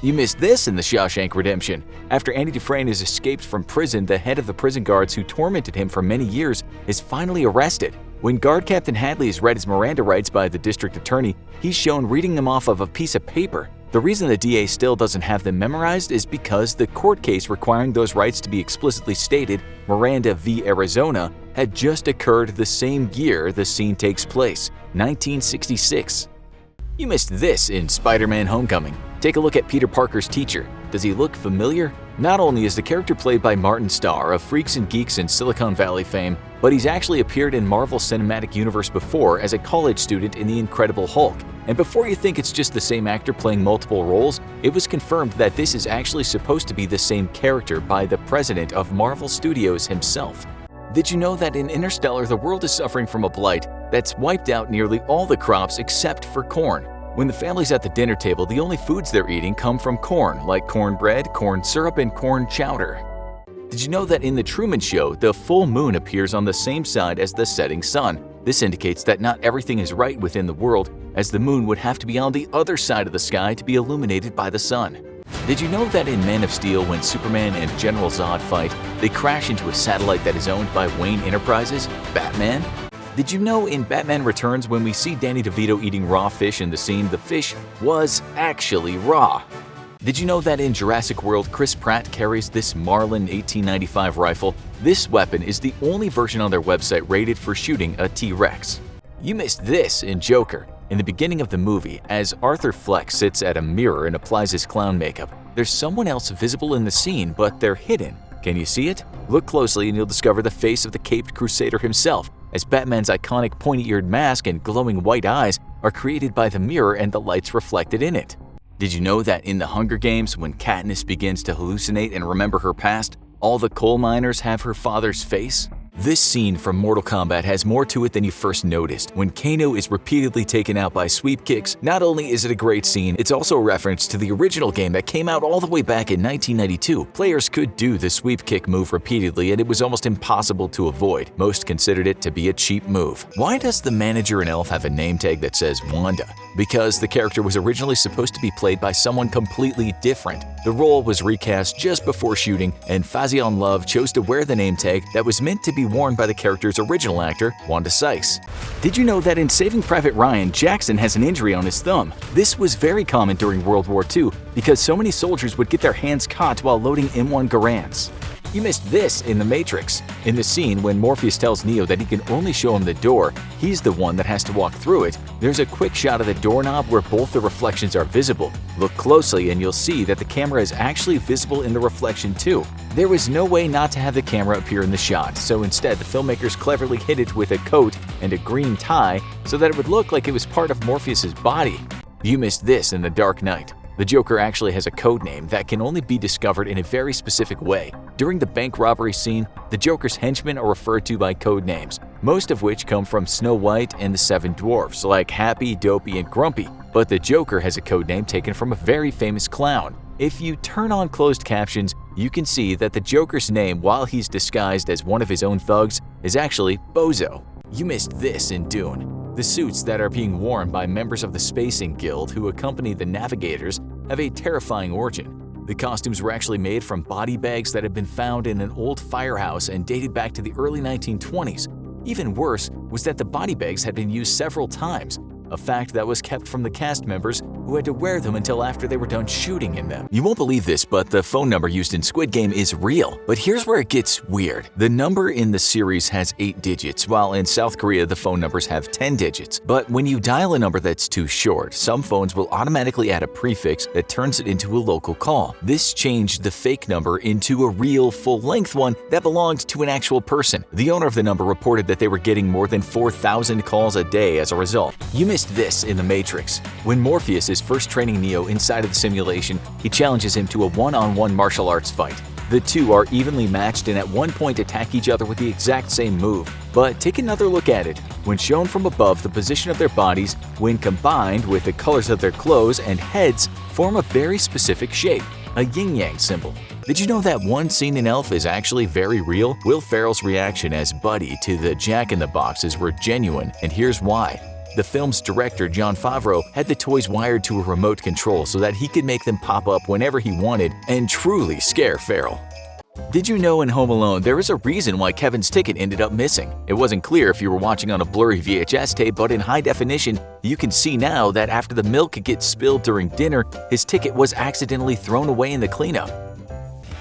You missed this in the Shawshank Redemption. After Andy Dufresne has escaped from prison, the head of the prison guards who tormented him for many years is finally arrested. When guard Captain Hadley is read his Miranda rights by the district attorney, he's shown reading them off of a piece of paper. The reason the DA still doesn't have them memorized is because the court case requiring those rights to be explicitly stated, Miranda v. Arizona, had just occurred the same year the scene takes place, 1966. You missed this in Spider-Man: Homecoming. Take a look at Peter Parker's teacher. Does he look familiar? Not only is the character played by Martin Starr of Freaks and Geeks and Silicon Valley fame, but he's actually appeared in Marvel Cinematic Universe before as a college student in The Incredible Hulk. And before you think it's just the same actor playing multiple roles, it was confirmed that this is actually supposed to be the same character by the president of Marvel Studios himself. Did you know that in Interstellar the world is suffering from a blight that's wiped out nearly all the crops except for corn? When the family's at the dinner table, the only foods they're eating come from corn, like cornbread, corn syrup, and corn chowder. Did you know that in The Truman Show, the full moon appears on the same side as the setting sun? This indicates that not everything is right within the world, as the moon would have to be on the other side of the sky to be illuminated by the sun. Did you know that in Man of Steel, when Superman and General Zod fight, they crash into a satellite that is owned by Wayne Enterprises, Batman? Did you know in Batman Returns, when we see Danny DeVito eating raw fish in the scene, the fish was actually raw? Did you know that in Jurassic World, Chris Pratt carries this Marlin 1895 rifle? This weapon is the only version on their website rated for shooting a T-Rex. You missed this in Joker. In the beginning of the movie, as Arthur Fleck sits at a mirror and applies his clown makeup, there's someone else visible in the scene, but they're hidden. Can you see it? Look closely and you'll discover the face of the caped crusader himself, as Batman's iconic pointy-eared mask and glowing white eyes are created by the mirror and the lights reflected in it. Did you know that in The Hunger Games, when Katniss begins to hallucinate and remember her past, all the coal miners have her father's face? This scene from Mortal Kombat has more to it than you first noticed. When Kano is repeatedly taken out by sweep kicks, not only is it a great scene, it's also a reference to the original game that came out all the way back in 1992. Players could do the sweep kick move repeatedly and it was almost impossible to avoid. Most considered it to be a cheap move. Why does the manager in Elf have a name tag that says Wanda? Because the character was originally supposed to be played by someone completely different. The role was recast just before shooting, and Fazion Love chose to wear the name tag that was meant to be worn by the character's original actor, Wanda Sykes. Did you know that in Saving Private Ryan, Jackson has an injury on his thumb? This was very common during World War II because so many soldiers would get their hands caught while loading M1 Garands. You missed this in The Matrix. In the scene when Morpheus tells Neo that he can only show him the door, he's the one that has to walk through it, there's a quick shot of the doorknob where both the reflections are visible. Look closely and you'll see that the camera is actually visible in the reflection too. There was no way not to have the camera appear in the shot, so instead the filmmakers cleverly hid it with a coat and a green tie so that it would look like it was part of Morpheus's body. You missed this in The Dark Knight. The Joker actually has a code name that can only be discovered in a very specific way. During the bank robbery scene, the Joker's henchmen are referred to by code names, most of which come from Snow White and the Seven Dwarfs, like Happy, Dopey, and Grumpy. But the Joker has a code name taken from a very famous clown. If you turn on closed captions, you can see that the Joker's name, while he's disguised as one of his own thugs, is actually Bozo. You missed this in Dune. The suits that are being worn by members of the Spacing Guild who accompany the Navigators have a terrifying origin. The costumes were actually made from body bags that had been found in an old firehouse and dated back to the early 1920s. Even worse was that the body bags had been used several times, a fact that was kept from the cast members who had to wear them until after they were done shooting in them. You won't believe this, but the phone number used in Squid Game is real. But here's where it gets weird. The number in the series has 8 digits, while in South Korea the phone numbers have 10 digits. But when you dial a number that's too short, some phones will automatically add a prefix that turns it into a local call. This changed the fake number into a real full-length one that belonged to an actual person. The owner of the number reported that they were getting more than 4,000 calls a day as a result. You missed this in The Matrix. When Morpheus is first training Neo inside of the simulation, he challenges him to a one-on-one martial arts fight. The two are evenly matched and at one point attack each other with the exact same move. But take another look at it. When shown from above, the position of their bodies, when combined with the colors of their clothes and heads, form a very specific shape, a yin-yang symbol. Did you know that one scene in Elf is actually very real? Will Ferrell's reaction as Buddy to the Jack-in-the-Boxes were genuine, and here's why. The film's director, Jon Favreau, had the toys wired to a remote control so that he could make them pop up whenever he wanted and truly scare Ferrell. Did you know in Home Alone there is a reason why Kevin's ticket ended up missing? It wasn't clear if you were watching on a blurry VHS tape, but in high definition, you can see now that after the milk gets spilled during dinner, his ticket was accidentally thrown away in the cleanup.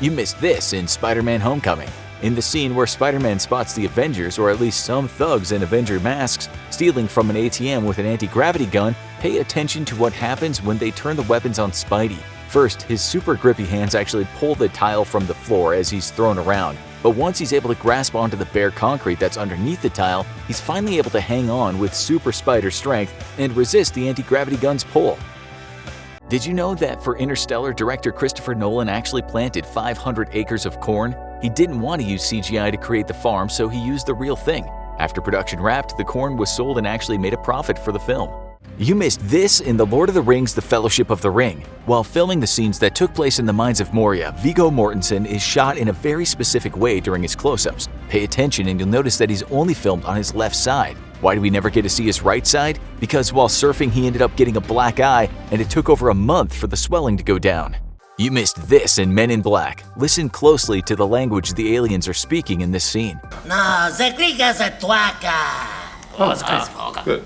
You missed this in Spider-Man Homecoming. In the scene where Spider-Man spots the Avengers, or at least some thugs in Avenger masks, stealing from an ATM with an anti-gravity gun, pay attention to what happens when they turn the weapons on Spidey. First, his super grippy hands actually pull the tile from the floor as he's thrown around, but once he's able to grasp onto the bare concrete that's underneath the tile, he's finally able to hang on with super spider strength and resist the anti-gravity gun's pull. Did you know that for Interstellar, director Christopher Nolan actually planted 500 acres of corn? He didn't want to use CGI to create the farm, so he used the real thing. After production wrapped, the corn was sold and actually made a profit for the film. You missed this in The Lord of the Rings: The Fellowship of the Ring. While filming the scenes that took place in the Mines of Moria, Viggo Mortensen is shot in a very specific way during his close-ups. Pay attention and you'll notice that he's only filmed on his left side. Why do we never get to see his right side? Because while surfing he ended up getting a black eye and it took over a month for the swelling to go down. You missed this in Men in Black. Listen closely to the language the aliens are speaking in this scene. No, se tuaca. Good.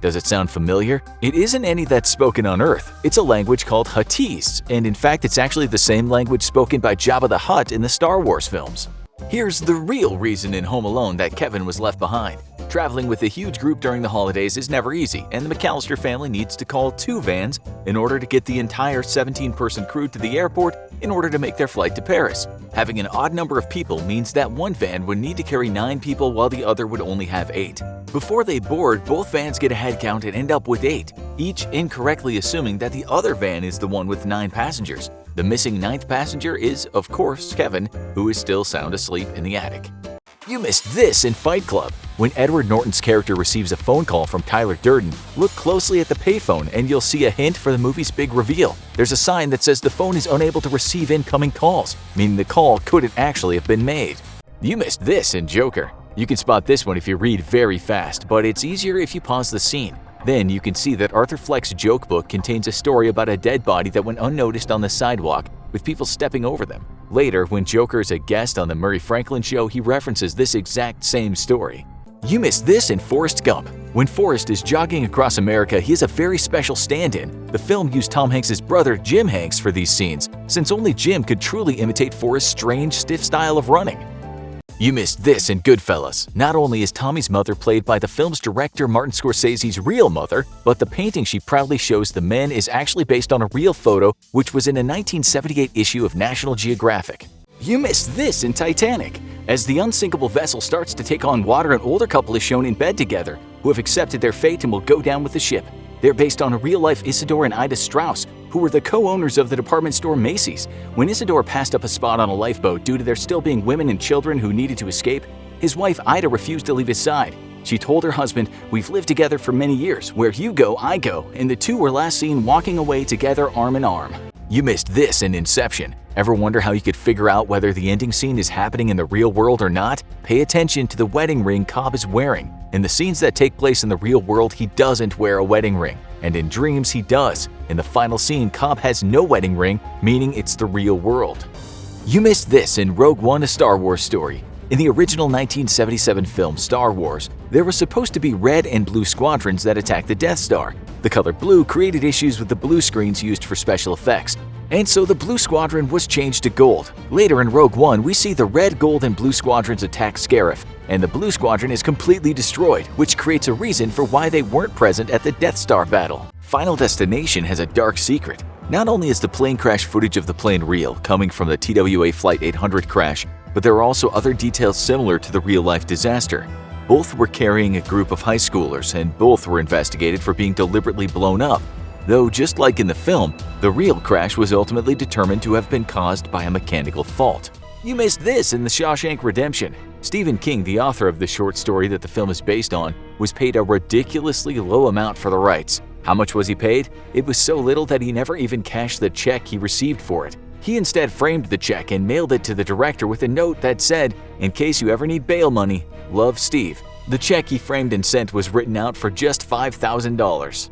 Does it sound familiar? It isn't any that's spoken on Earth. It's a language called Huttese, and in fact it's actually the same language spoken by Jabba the Hutt in the Star Wars films. Here's the real reason in Home Alone that Kevin was left behind. Traveling with a huge group during the holidays is never easy, and the McAllister family needs to call 2 vans in order to get the entire 17-person crew to the airport in order to make their flight to Paris. Having an odd number of people means that one van would need to carry 9 people while the other would only have 8. Before they board, both vans get a head count and end up with 8, each incorrectly assuming that the other van is the one with 9 passengers. The missing 9th passenger is, of course, Kevin, who is still sound asleep in the attic. You missed this in Fight Club. When Edward Norton's character receives a phone call from Tyler Durden, look closely at the payphone and you'll see a hint for the movie's big reveal. There's a sign that says the phone is unable to receive incoming calls, meaning the call couldn't actually have been made. You missed this in Joker. You can spot this one if you read very fast, but it's easier if you pause the scene. Then you can see that Arthur Fleck's joke book contains a story about a dead body that went unnoticed on the sidewalk, with people stepping over them. Later, when Joker is a guest on the Murray Franklin Show, he references this exact same story. You missed this in Forrest Gump. When Forrest is jogging across America, he has a very special stand-in. The film used Tom Hanks' brother, Jim Hanks, for these scenes, since only Jim could truly imitate Forrest's strange, stiff style of running. You missed this in Goodfellas. Not only is Tommy's mother played by the film's director Martin Scorsese's real mother, but the painting she proudly shows the men is actually based on a real photo which was in a 1978 issue of National Geographic. You missed this in Titanic. As the unsinkable vessel starts to take on water, an older couple is shown in bed together, who have accepted their fate and will go down with the ship. They're based on a real-life Isidore and Ida Strauss, who were the co-owners of the department store Macy's. When Isidore passed up a spot on a lifeboat due to there still being women and children who needed to escape, his wife Ida refused to leave his side. She told her husband, "We've lived together for many years. Where you go, I go," and the two were last seen walking away together arm in arm. You missed this in Inception. Ever wonder how you could figure out whether the ending scene is happening in the real world or not? Pay attention to the wedding ring Cobb is wearing. In the scenes that take place in the real world, he doesn't wear a wedding ring, and in dreams he does. In the final scene, Cobb has no wedding ring, meaning it's the real world. You missed this in Rogue One: A Star Wars Story. In the original 1977 film Star Wars, there were supposed to be red and blue squadrons that attacked the Death Star. The color blue created issues with the blue screens used for special effects, and so the blue squadron was changed to gold. Later in Rogue One, we see the red, gold, and blue squadrons attack Scarif, and the blue squadron is completely destroyed, which creates a reason for why they weren't present at the Death Star battle. Final Destination has a dark secret. Not only is the plane crash footage of the plane real, coming from the TWA Flight 800 crash, but there are also other details similar to the real-life disaster. Both were carrying a group of high schoolers, and both were investigated for being deliberately blown up. Though, just like in the film, the real crash was ultimately determined to have been caused by a mechanical fault. You missed this in The Shawshank Redemption. Stephen King, the author of the short story that the film is based on, was paid a ridiculously low amount for the rights. How much was he paid? It was so little that he never even cashed the check he received for it. He instead framed the check and mailed it to the director with a note that said, "In case you ever need bail money, love, Steve." The check he framed and sent was written out for just $5,000.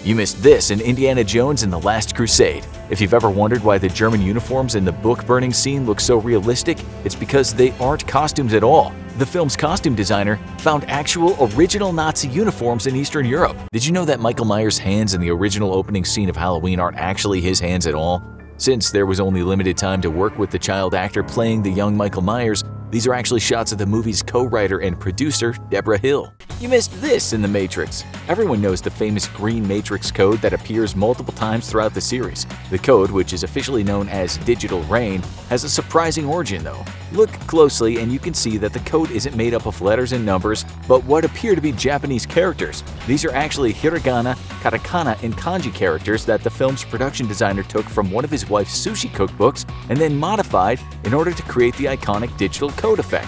You missed this in Indiana Jones and the Last Crusade. If you've ever wondered why the German uniforms in the book-burning scene look so realistic, it's because they aren't costumes at all. The film's costume designer found actual original Nazi uniforms in Eastern Europe. Did you know that Michael Myers' hands in the original opening scene of Halloween aren't actually his hands at all? Since there was only limited time to work with the child actor playing the young Michael Myers, these are actually shots of the movie's co-writer and producer, Deborah Hill. You missed this in The Matrix. Everyone knows the famous green matrix code that appears multiple times throughout the series. The code, which is officially known as Digital Rain, has a surprising origin though. Look closely and you can see that the code isn't made up of letters and numbers, but what appear to be Japanese characters. These are actually hiragana, katakana, and kanji characters that the film's production designer took from one of his wife's sushi cookbooks and then modified in order to create the iconic digital code effect.